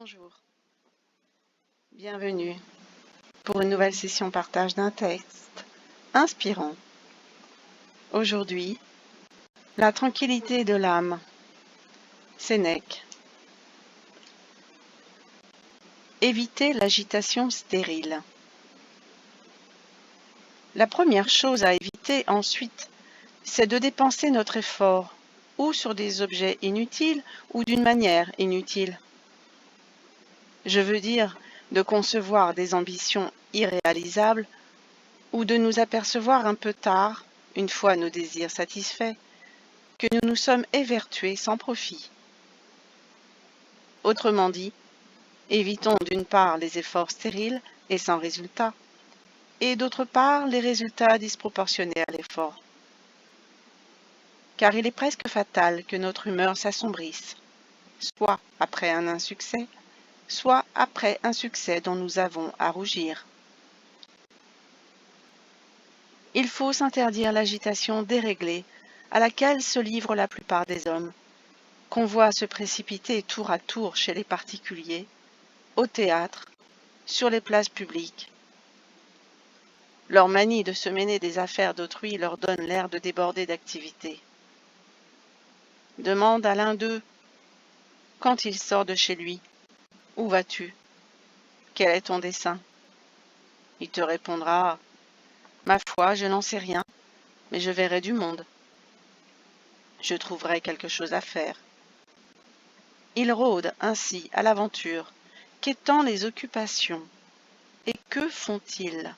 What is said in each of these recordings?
Bonjour, bienvenue pour une nouvelle session partage d'un texte inspirant. Aujourd'hui, la tranquillité de l'âme, Sénèque. Éviter l'agitation stérile. La première chose à éviter ensuite, c'est de dépenser notre effort ou sur des objets inutiles ou d'une manière inutile. Je veux dire de concevoir des ambitions irréalisables ou de nous apercevoir un peu tard, une fois nos désirs satisfaits, que nous nous sommes évertués sans profit. Autrement dit, évitons d'une part les efforts stériles et sans résultat, et d'autre part les résultats disproportionnés à l'effort. Car il est presque fatal que notre humeur s'assombrisse, soit après un insuccès, soit après un succès dont nous avons à rougir. Il faut s'interdire l'agitation déréglée à laquelle se livrent la plupart des hommes, qu'on voit se précipiter tour à tour chez les particuliers, au théâtre, sur les places publiques. Leur manie de se mêler des affaires d'autrui leur donne l'air de déborder d'activité. Demande à l'un d'eux, quand il sort de chez lui, « Où vas-tu? Quel est ton dessein ?» Il te répondra, « Ma foi, je n'en sais rien, mais je verrai du monde. Je trouverai quelque chose à faire. » Ils rôdent ainsi à l'aventure, quêtant les occupations. Et que font-ils?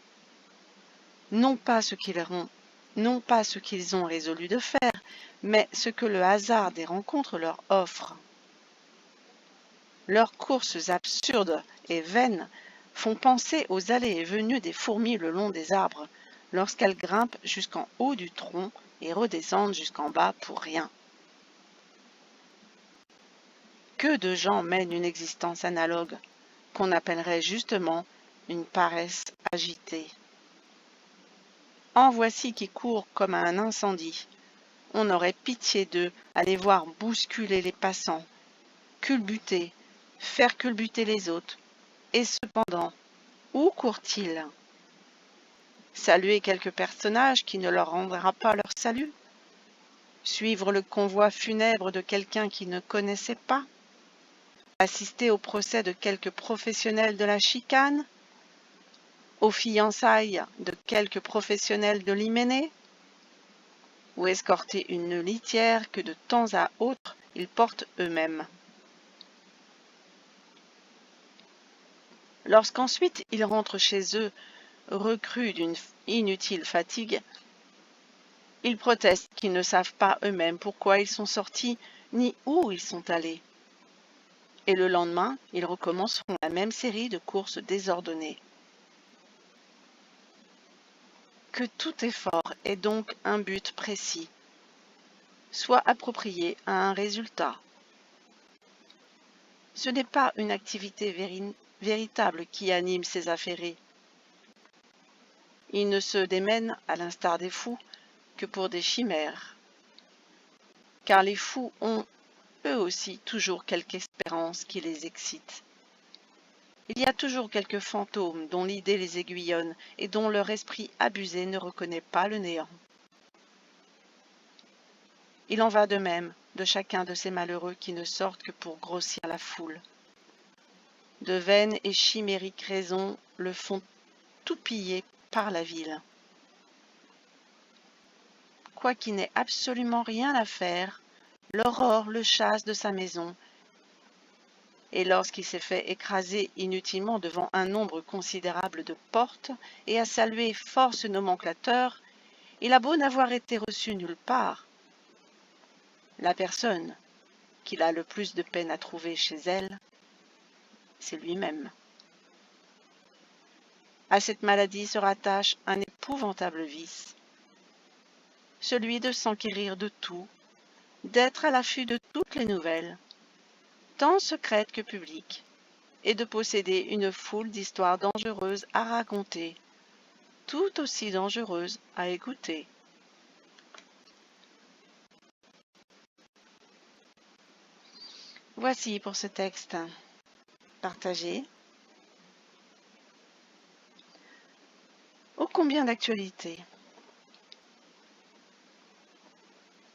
Non pas ce qu'ils ont résolu de faire, mais ce que le hasard des rencontres leur offre. Leurs courses absurdes et vaines font penser aux allées et venues des fourmis le long des arbres, lorsqu'elles grimpent jusqu'en haut du tronc et redescendent jusqu'en bas pour rien. Que de gens mènent une existence analogue, qu'on appellerait justement une paresse agitée. En voici qui courent comme un incendie. On aurait pitié d'eux à les voir bousculer les passants, culbuter, faire culbuter les autres. Et cependant, où courent-ils? Saluer quelques personnages qui ne leur rendra pas leur salut? Suivre le convoi funèbre de quelqu'un qu'ils ne connaissaient pas? Assister au procès de quelques professionnels de la chicane? Aux fiançailles de quelques professionnels de l'hyménée? Ou escorter une litière que de temps à autre ils portent eux-mêmes? Lorsqu'ensuite ils rentrent chez eux, recrus d'une inutile fatigue, ils protestent qu'ils ne savent pas eux-mêmes pourquoi ils sont sortis, ni où ils sont allés. Et le lendemain, ils recommenceront la même série de courses désordonnées. Que tout effort ait donc un but précis, soit approprié à un résultat. Ce n'est pas une activité véritable qui anime ces affairés. Ils ne se démènent, à l'instar des fous, que pour des chimères. Car les fous ont, eux aussi, toujours quelque espérance qui les excite. Il y a toujours quelques fantômes dont l'idée les aiguillonne et dont leur esprit abusé ne reconnaît pas le néant. Il en va de même de chacun de ces malheureux qui ne sortent que pour grossir la foule. De vaines et chimériques raisons le font tout piller par la ville. Quoiqu'il n'ait absolument rien à faire, l'aurore le chasse de sa maison, et lorsqu'il s'est fait écraser inutilement devant un nombre considérable de portes et à saluer force nomenclateurs, il a beau n'avoir été reçu nulle part. La personne qu'il a le plus de peine à trouver chez elle, c'est lui-même. À cette maladie se rattache un épouvantable vice, celui de s'enquérir de tout, d'être à l'affût de toutes les nouvelles, tant secrètes que publiques, et de posséder une foule d'histoires dangereuses à raconter, tout aussi dangereuses à écouter. Voici pour ce texte. partagée, ô combien d'actualité,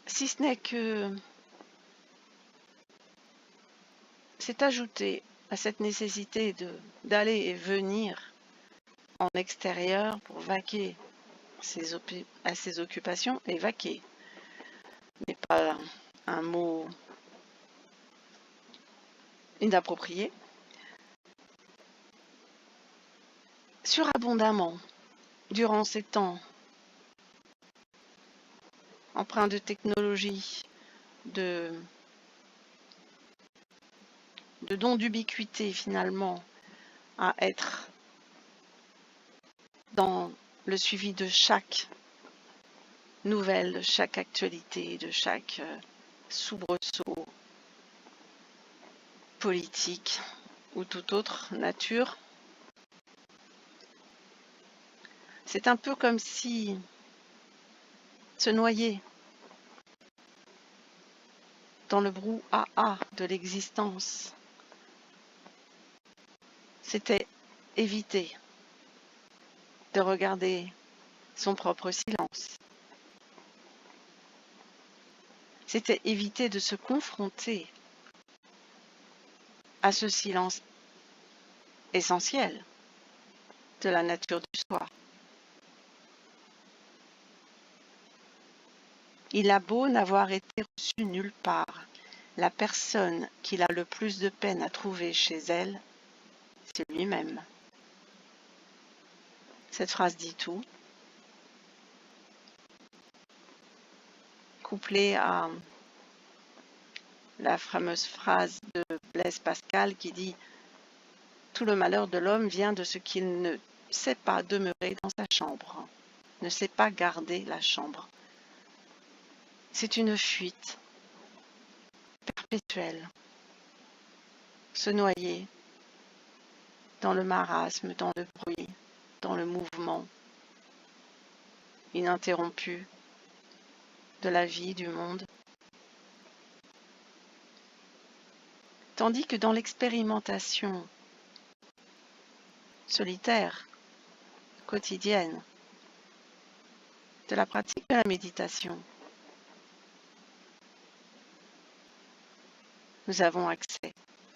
si ce n'est que c'est ajouté à cette nécessité d'aller et venir en extérieur pour vaquer à ses occupations, et vaquer n'est pas un mot inapproprié, surabondamment durant ces temps empreints de technologie, de dons d'ubiquité finalement, à être dans le suivi de chaque nouvelle, de chaque actualité, de chaque soubresaut politique ou toute autre nature. C'est un peu comme si se noyer dans le brouhaha de l'existence, c'était éviter de regarder son propre silence. C'était éviter de se confronter à ce silence essentiel de la nature du soi. Il a beau n'avoir été reçu nulle part, la personne qu'il a le plus de peine à trouver chez elle, c'est lui-même. Cette phrase dit tout, couplée à la fameuse phrase de Blaise Pascal qui dit « Tout le malheur de l'homme vient de ce qu'il ne sait pas demeurer dans sa chambre, ne sait pas garder la chambre. » C'est une fuite perpétuelle, se noyer dans le marasme, dans le bruit, dans le mouvement ininterrompu de la vie, du monde. Tandis que dans l'expérimentation solitaire, quotidienne, de la pratique de la méditation, nous avons accès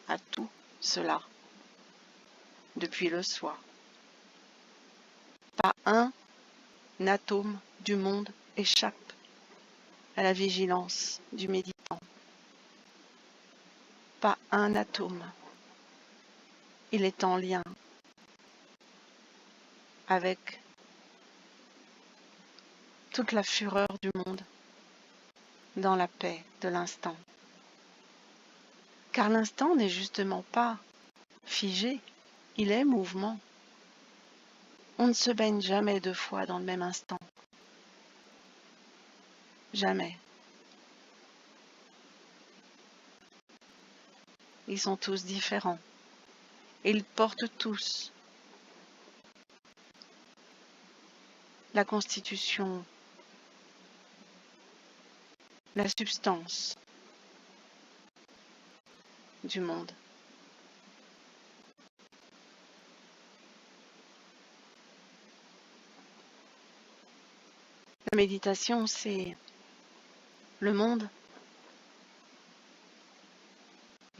à tout cela depuis le soi. Pas un atome du monde échappe à la vigilance du méditant. Pas un atome. Il est en lien avec toute la fureur du monde dans la paix de l'instant. Car l'instant n'est justement pas figé, il est mouvement. On ne se baigne jamais deux fois dans le même instant. Jamais. Ils sont tous différents. Et ils portent tous la constitution, la substance du monde. La méditation, c'est le monde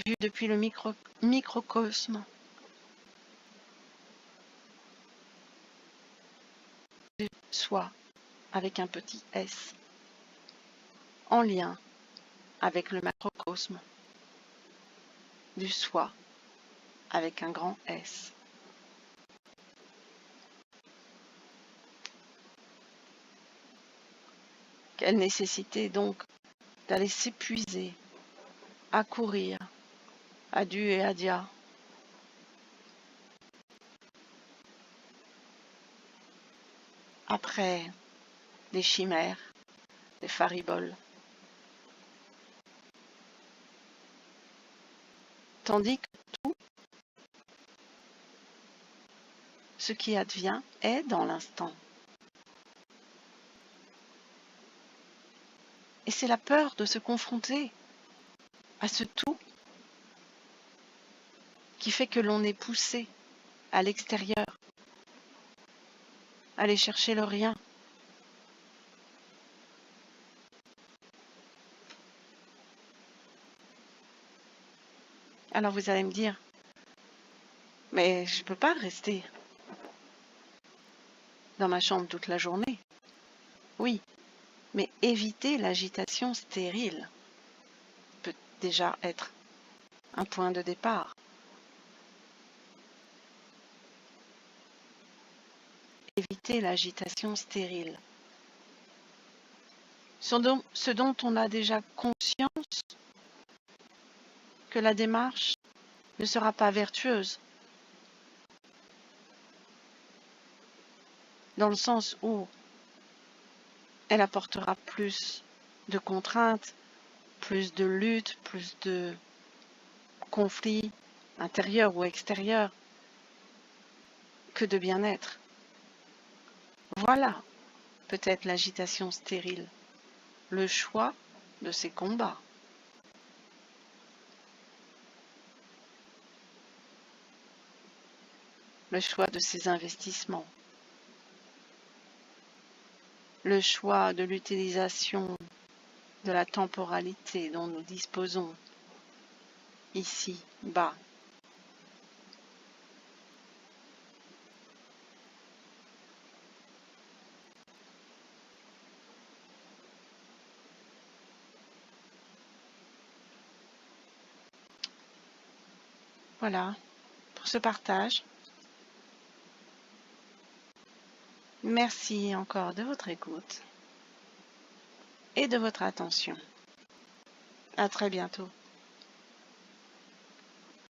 vu depuis le microcosme du soi avec un petit s, en lien avec le macrocosme du soi avec un grand S. Quelle nécessité donc d'aller s'épuiser, à courir, à du et à dia, après des chimères, des fariboles. Tandis que tout ce qui advient est dans l'instant. Et c'est la peur de se confronter à ce tout qui fait que l'on est poussé à l'extérieur, aller chercher le rien. Alors vous allez me dire, mais je ne peux pas rester dans ma chambre toute la journée. Oui, mais éviter l'agitation stérile peut déjà être un point de départ. Éviter l'agitation stérile. Ce dont on a déjà conscience que la démarche ne sera pas vertueuse, dans le sens où elle apportera plus de contraintes, plus de luttes, plus de conflits intérieurs ou extérieurs que de bien-être. Voilà peut-être l'agitation stérile, le choix de ces combats. Le choix de ces investissements, le choix de l'utilisation de la temporalité dont nous disposons ici bas. Voilà pour ce partage. Merci encore de votre écoute et de votre attention. À très bientôt.